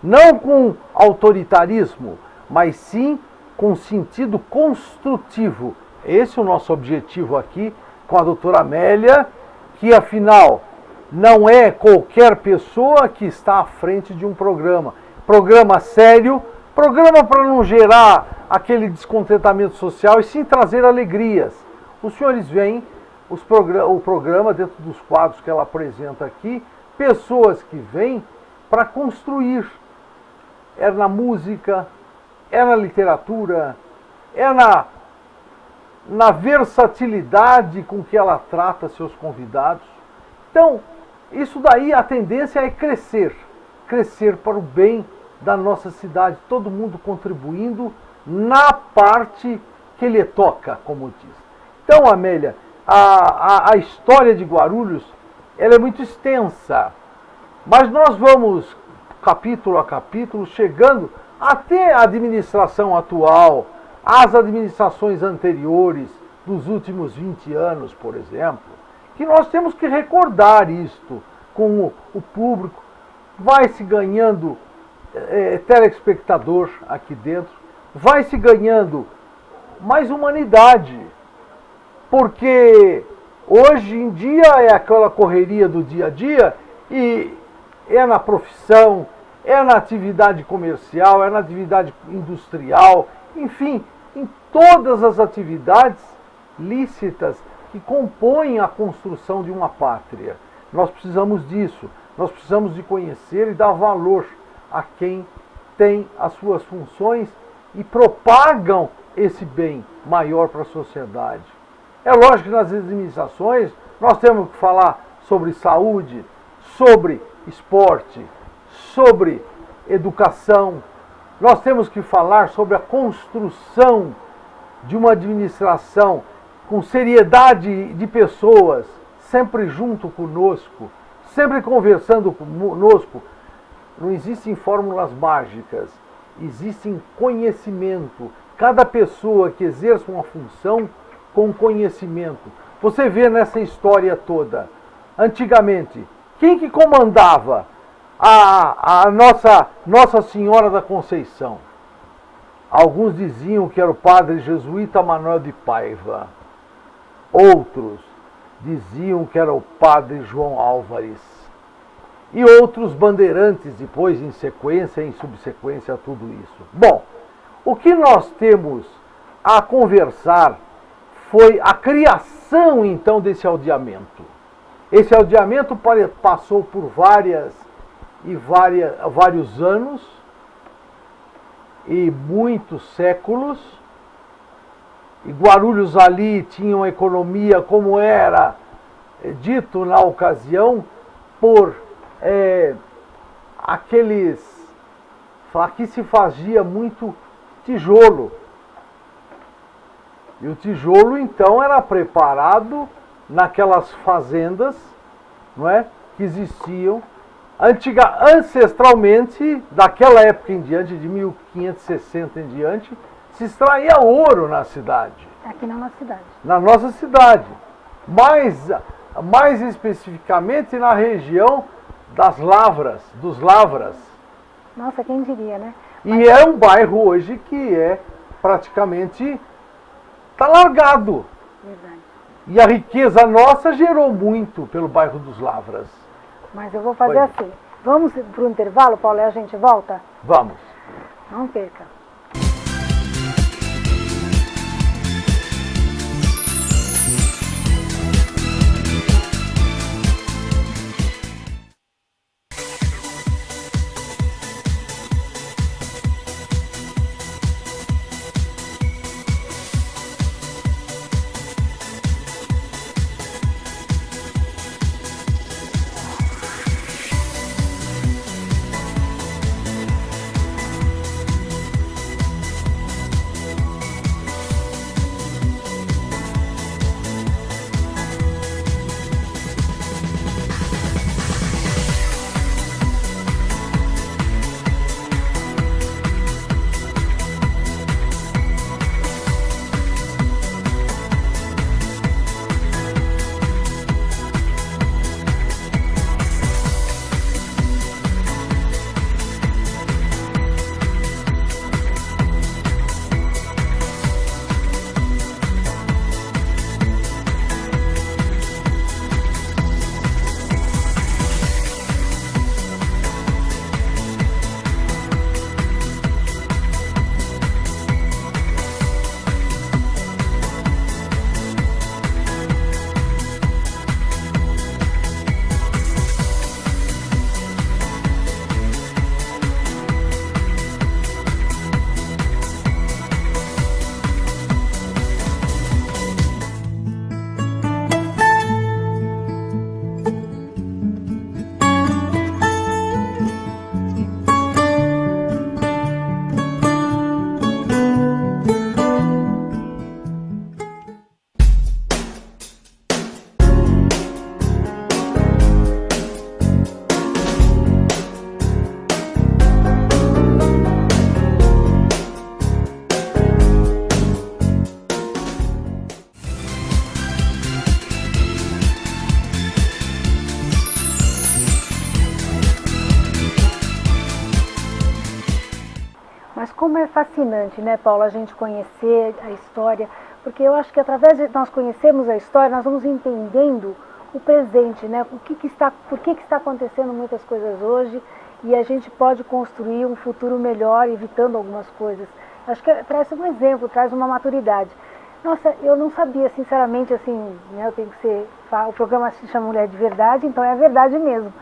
não com autoritarismo, mas sim com sentido construtivo. Esse é o nosso objetivo aqui com a doutora Amélia, que afinal não é qualquer pessoa que está à frente de um programa. Programa sério, programa para não gerar aquele descontentamento social e sim trazer alegrias. Os senhores veem o programa dentro dos quadros que ela apresenta aqui, pessoas que vêm para construir. É na música, é na literatura, é na versatilidade com que ela trata seus convidados. Então, isso daí, a tendência é crescer para o bem da nossa cidade, todo mundo contribuindo na parte que lhe toca, como diz. Então, Amélia, a história de Guarulhos, ela é muito extensa, mas nós vamos, capítulo a capítulo, chegando até a administração atual, as administrações anteriores, dos últimos 20 anos, por exemplo, que nós temos que recordar isto com o público. Vai se ganhando telespectador aqui dentro, vai se ganhando mais humanidade, porque hoje em dia é aquela correria do dia a dia e é na profissão, é na atividade comercial, é na atividade industrial, enfim, em todas as atividades lícitas que compõem a construção de uma pátria. Nós precisamos disso, nós precisamos de conhecer e dar valor a quem tem as suas funções e propagam esse bem maior para a sociedade. É lógico que nas administrações nós temos que falar sobre saúde, sobre esporte, sobre educação. Nós temos que falar sobre a construção de uma administração com seriedade de pessoas, sempre junto conosco, sempre conversando conosco. Não existem fórmulas mágicas, existe conhecimento. Cada pessoa que exerce uma função com conhecimento. Você vê nessa história toda, antigamente, quem que comandava a Nossa Senhora da Conceição? Alguns diziam que era o padre jesuíta Manuel de Paiva. Outros diziam que era o padre João Álvares. E outros bandeirantes, depois, em sequência, em subsequência a tudo isso. Bom, o que nós temos a conversar foi a criação, então, desse aldeamento. Esse aldeamento passou por vários anos e muitos séculos. E Guarulhos ali tinha uma economia, como era dito na ocasião, por aqui se fazia muito tijolo. E o tijolo, então, era preparado naquelas fazendas, não é, que existiam ancestralmente, daquela época em diante, de 1560 em diante, se extraía ouro na cidade. Aqui na nossa cidade. Na nossa cidade. Mais especificamente na região dos Lavras. Nossa, quem diria, né? E é um bairro hoje que é praticamente está largado. Verdade. E a riqueza nossa gerou muito pelo bairro dos Lavras. Mas eu vou fazer assim. Vamos para o intervalo, Paulo, e a gente volta? Vamos. Não perca. como é fascinante, né, Paula, a gente conhecer a história, porque eu acho que através de nós conhecermos a história, nós vamos entendendo o presente, né, por que está acontecendo muitas coisas hoje, e a gente pode construir um futuro melhor, evitando algumas coisas. Acho que traz um exemplo, traz uma maturidade. Nossa, eu não sabia, sinceramente, assim, né, eu tenho que ser, o programa se chama Mulher de Verdade, então é a verdade mesmo,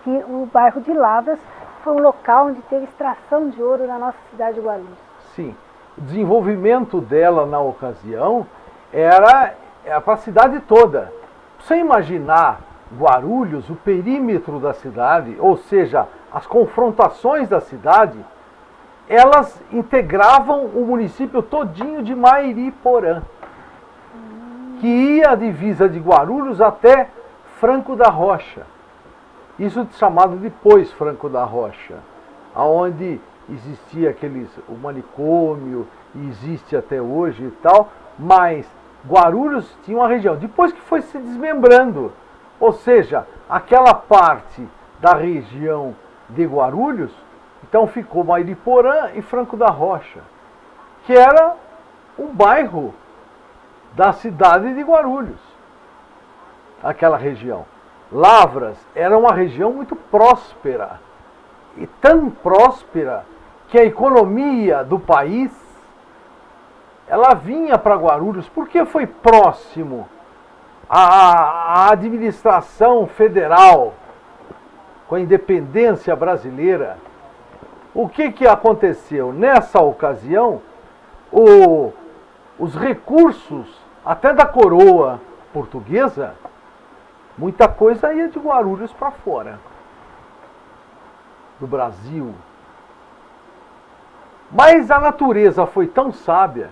que o bairro de Lavras foi um local onde teve extração de ouro na nossa cidade de Guarulhos. Sim, o desenvolvimento dela na ocasião era para a cidade toda. Você imaginar Guarulhos, o perímetro da cidade, ou seja, as confrontações da cidade, elas integravam o município todinho de Mairiporã, que ia a divisa de Guarulhos até Franco da Rocha. Isso chamado depois Franco da Rocha, aonde existia o manicômio, e existe até hoje e tal, mas Guarulhos tinha uma região, depois que foi se desmembrando, ou seja, aquela parte da região de Guarulhos, então ficou Mairiporã e Franco da Rocha, que era um bairro da cidade de Guarulhos, aquela região. Lavras era uma região muito próspera, e tão próspera que a economia do país, ela vinha para Guarulhos, porque foi próximo à administração federal, com a independência brasileira. O que aconteceu? Nessa ocasião, os recursos, até da coroa portuguesa, muita coisa ia de Guarulhos para fora do Brasil. Mas a natureza foi tão sábia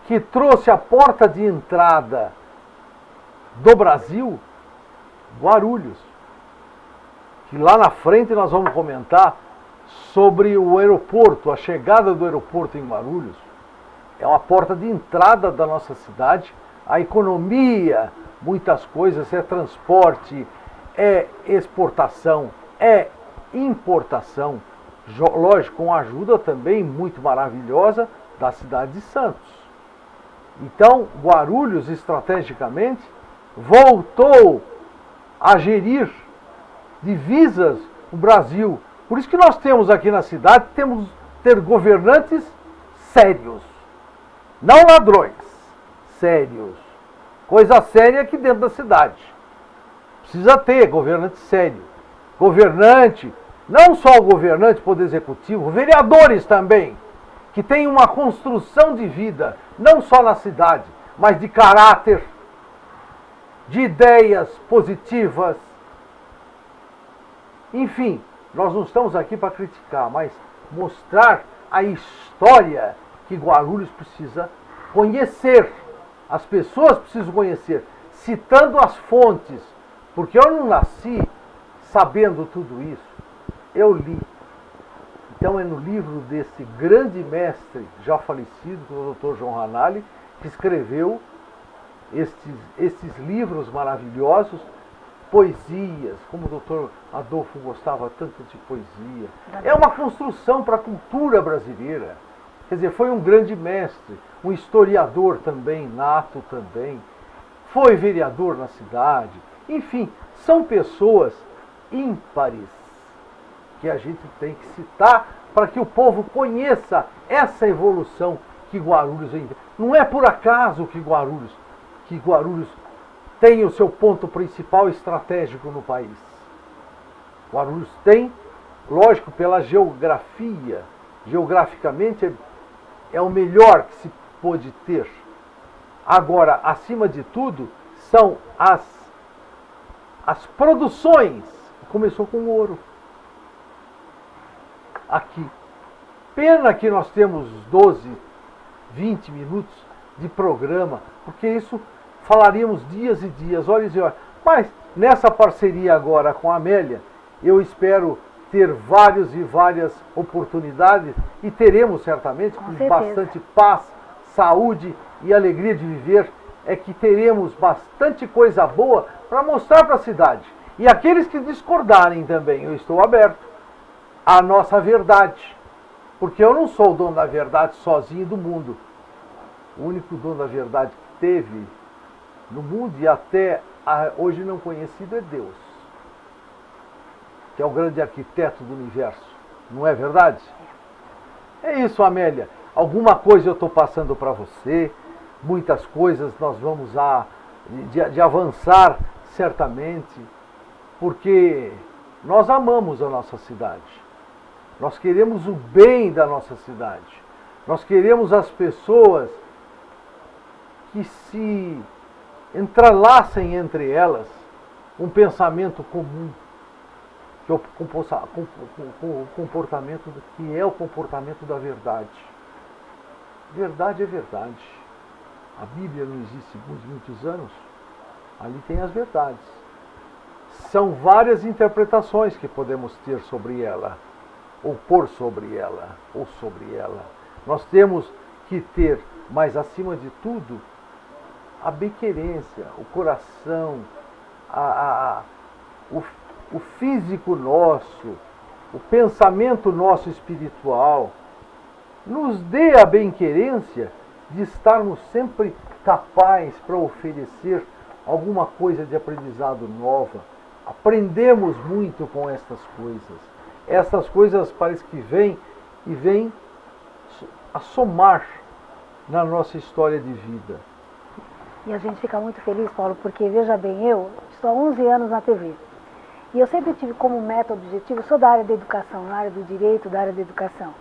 que trouxe a porta de entrada do Brasil, Guarulhos. Que lá na frente nós vamos comentar sobre o aeroporto, a chegada do aeroporto em Guarulhos. É uma porta de entrada da nossa cidade, a economia, muitas coisas, é transporte, é exportação, é importação, lógico, com ajuda também muito maravilhosa da cidade de Santos. Então, Guarulhos, estrategicamente, voltou a gerir divisas o Brasil. Por isso que nós temos aqui na cidade, ter governantes sérios, não ladrões, sérios. Coisa séria aqui dentro da cidade. Precisa ter governante sério. Governante, não só o governante, poder executivo, vereadores também, que tem uma construção de vida, não só na cidade, mas de caráter, de ideias positivas. Enfim, nós não estamos aqui para criticar, mas mostrar a história que Guarulhos precisa conhecer. As pessoas precisam conhecer, citando as fontes, porque eu não nasci sabendo tudo isso, eu li. Então é no livro desse grande mestre, já falecido, o Dr. João Ranalli, que escreveu estes livros maravilhosos, poesias, como o Dr. Adolfo gostava tanto de poesia. É uma construção para a cultura brasileira. Quer dizer, foi um grande mestre, um historiador também, nato também, foi vereador na cidade. Enfim, são pessoas ímpares que a gente tem que citar para que o povo conheça essa evolução que Guarulhos ainda. Não é por acaso que Guarulhos tem o seu ponto principal estratégico no país. Guarulhos tem, lógico, pela geografia, geograficamente é o melhor que se pôde ter. Agora, acima de tudo, são as produções. Começou com ouro. Aqui. Pena que nós temos 12, 20 minutos de programa, porque isso falaríamos dias e dias, horas e horas. Mas nessa parceria agora com a Amélia, eu espero ter várias oportunidades e teremos certamente, com bastante paz, saúde e alegria de viver, é que teremos bastante coisa boa para mostrar para a cidade. E aqueles que discordarem também, eu estou aberto à nossa verdade. Porque eu não sou o dono da verdade sozinho do mundo. O único dono da verdade que teve no mundo e até hoje não conhecido é Deus, que é o grande arquiteto do universo. Não é verdade? É isso, Amélia. Alguma coisa eu estou passando para você, muitas coisas nós vamos de avançar certamente, porque nós amamos a nossa cidade. Nós queremos o bem da nossa cidade. Nós queremos as pessoas que se entrelaçem entre elas um pensamento comum, que é o comportamento que é o comportamento da verdade. Verdade é verdade. A Bíblia não existe há muitos anos. Ali tem as verdades. São várias interpretações que podemos ter sobre ela, ou pôr sobre ela, ou sobre ela. Nós temos que ter, mas acima de tudo, a bem-querência, o coração, o físico nosso, o pensamento nosso espiritual, nos dê a bem-querência de estarmos sempre capazes para oferecer alguma coisa de aprendizado nova. Aprendemos muito com estas coisas. Essas coisas parece que vêm a somar na nossa história de vida. E a gente fica muito feliz, Paulo, porque, veja bem, eu estou há 11 anos na TV. E eu sempre tive como meta, objetivo, eu sou da área da educação, na área do direito, da área da educação.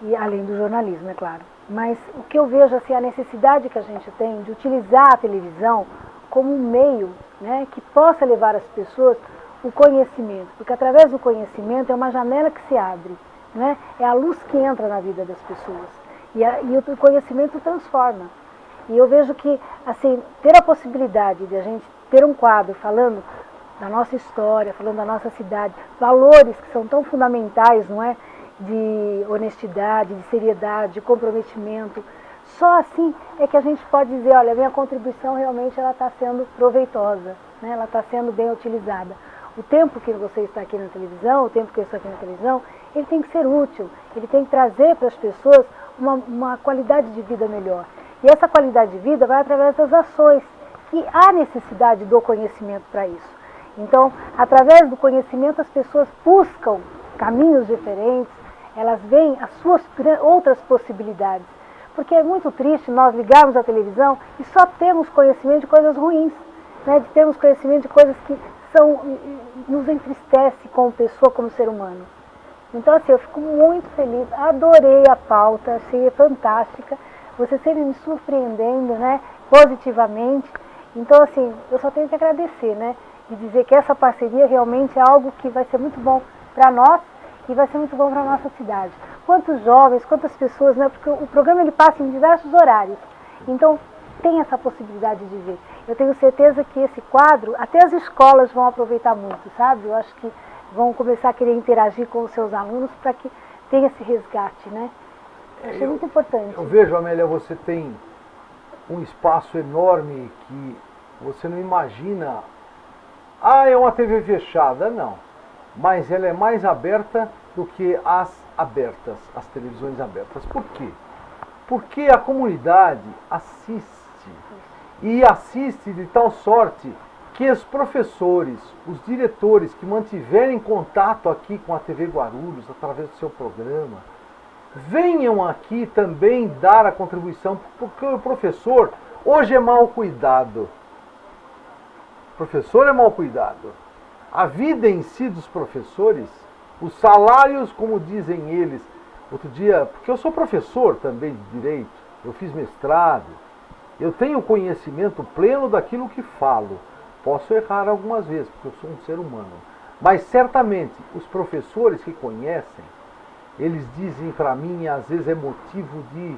E além do jornalismo, é claro. Mas o que eu vejo, assim, a necessidade que a gente tem de utilizar a televisão como um meio, né, que possa levar as pessoas o conhecimento. Porque através do conhecimento é uma janela que se abre, né? É a luz que entra na vida das pessoas. E o conhecimento transforma. E eu vejo que, assim, ter a possibilidade de a gente ter um quadro falando da nossa história, falando da nossa cidade, valores que são tão fundamentais, não é? De honestidade, de seriedade, de comprometimento. Só assim é que a gente pode dizer, olha, a minha contribuição realmente ela está sendo proveitosa, né? Ela está sendo bem utilizada. O tempo que você está aqui na televisão, o tempo que eu estou aqui na televisão, ele tem que ser útil, ele tem que trazer para as pessoas uma qualidade de vida melhor. E essa qualidade de vida vai através das ações, que há necessidade do conhecimento para isso. Então, através do conhecimento, as pessoas buscam caminhos diferentes, elas veem as suas outras possibilidades. Porque é muito triste nós ligarmos a televisão e só termos conhecimento de coisas ruins, né? De termos conhecimento de coisas que nos entristece como pessoa, como ser humano. Então, assim, eu fico muito feliz, adorei a pauta, achei fantástica, você sempre me surpreendendo, né, positivamente. Então, assim, eu só tenho que agradecer, né, e dizer que essa parceria realmente é algo que vai ser muito bom para nós e vai ser muito bom para a nossa cidade. Quantos jovens, quantas pessoas, né, porque o programa ele passa em diversos horários, então tem essa possibilidade de ver. Eu tenho certeza que esse quadro, até as escolas vão aproveitar muito, sabe? Eu acho que vão começar a querer interagir com os seus alunos para que tenha esse resgate, né? Eu achei muito importante. Eu vejo, Amélia, você tem um espaço enorme que você não imagina. Ah, é uma TV fechada. Não. Mas ela é mais aberta do que as abertas, as televisões abertas. Por quê? Porque a comunidade assiste. E assiste de tal sorte que os professores, os diretores que mantiverem contato aqui com a TV Guarulhos, através do seu programa, venham aqui também dar a contribuição, porque o professor hoje é mal cuidado. O professor é mal cuidado. A vida em si dos professores, os salários, como dizem eles, outro dia, porque eu sou professor também de direito, eu fiz mestrado, eu tenho conhecimento pleno daquilo que falo. Posso errar algumas vezes, porque eu sou um ser humano. Mas certamente os professores que conhecem, eles dizem para mim, às vezes é motivo de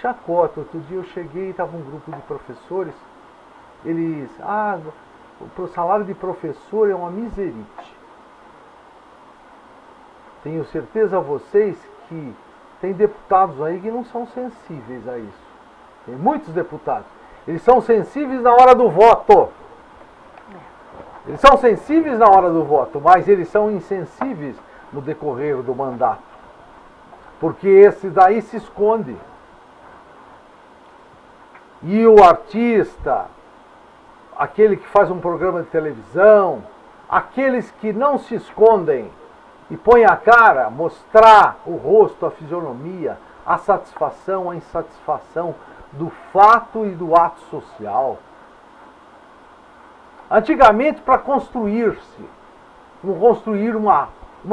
chacota. Outro dia eu cheguei e estava um grupo de professores, eles, o salário de professor é uma miserite. Tenho certeza a vocês que tem deputados aí que não são sensíveis a isso. Tem muitos deputados. Eles são sensíveis na hora do voto. Eles são sensíveis na hora do voto, mas eles são insensíveis no decorrer do mandato. porque esse daí se esconde. E o artista, aquele que faz um programa de televisão, aqueles que não se escondem e põem a cara, mostrar o rosto, a fisionomia, a satisfação, a insatisfação do fato e do ato social. Antigamente, para construir-se, construir uma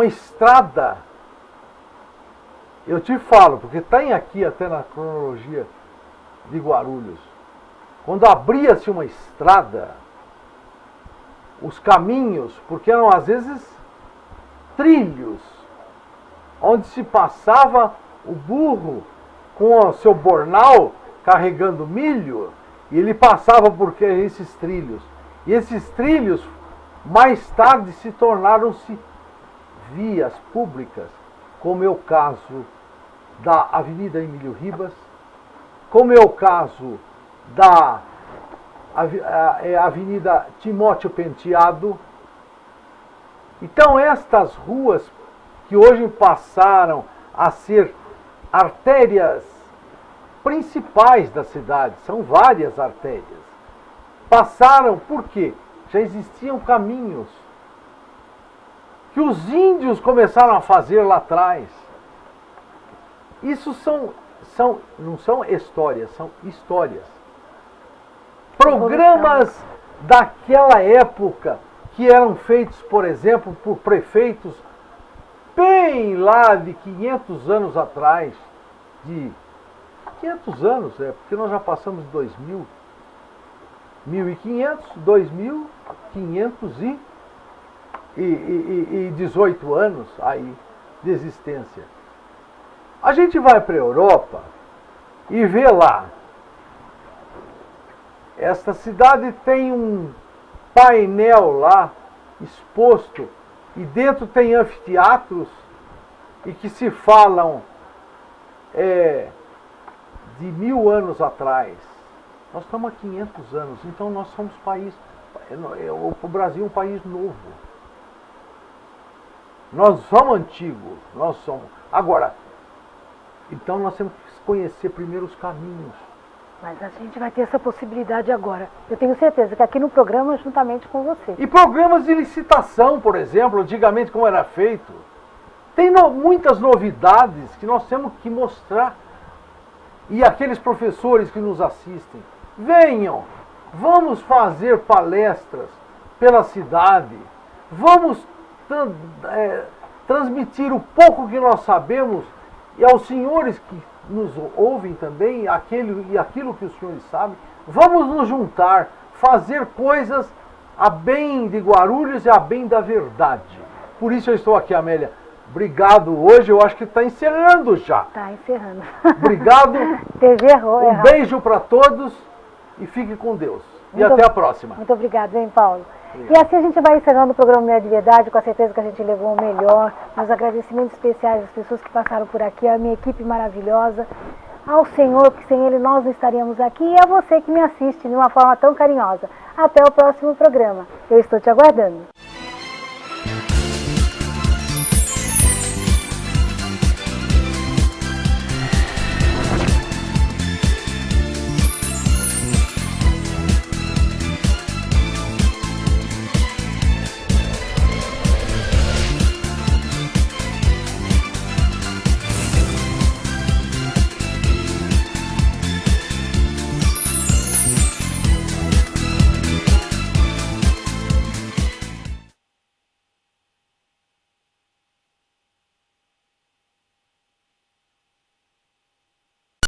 estrada, eu te falo, porque tem aqui até na cronologia de Guarulhos, quando abria-se uma estrada, os caminhos, porque eram às vezes trilhos, onde se passava o burro com o seu bornal carregando milho, e ele passava por esses trilhos. E esses trilhos, mais tarde, se tornaram-se vias públicas, como é o caso da Avenida Emílio Ribas, como é o caso da Avenida Timóteo Penteado. Então, estas ruas que hoje passaram a ser artérias principais da cidade, são várias artérias, passaram porque já existiam caminhos que os índios começaram a fazer lá atrás. Isso não são histórias, são histórias. Programas daquela época que eram feitos, por exemplo, por prefeitos bem lá de 500 anos atrás, de 500 anos, porque nós já passamos de 2000, 1500, 2518 anos aí de existência. A gente vai para a Europa e vê lá, esta cidade tem um painel lá exposto e dentro tem anfiteatros e que se falam de 1000 anos atrás. Nós estamos há 500 anos, então nós somos o Brasil é um país novo. Nós somos antigos, nós somos. Agora, então nós temos que conhecer primeiro os caminhos. Mas a gente vai ter essa possibilidade agora. Eu tenho certeza que aqui no programa, juntamente com você. E programas de licitação, por exemplo, antigamente como era feito. Tem muitas novidades que nós temos que mostrar. E aqueles professores que nos assistem, venham, vamos fazer palestras pela cidade, vamos transmitir o pouco que nós sabemos e aos senhores que nos ouvem também, aquilo que os senhores sabem, vamos nos juntar, fazer coisas a bem de Guarulhos e a bem da verdade. Por isso eu estou aqui, Amélia. Obrigado hoje, eu acho que está encerrando já. Está encerrando. Obrigado. TV errou, um beijo para todos e fique com Deus. E até a próxima. Muito obrigado, hein, Paulo? E assim a gente vai encerrando o programa Mulher de Verdade, com a certeza que a gente levou o melhor. Meus agradecimentos especiais às pessoas que passaram por aqui, a minha equipe maravilhosa, ao Senhor, que sem Ele nós não estaríamos aqui, e a você que me assiste de uma forma tão carinhosa. Até o próximo programa. Eu estou te aguardando.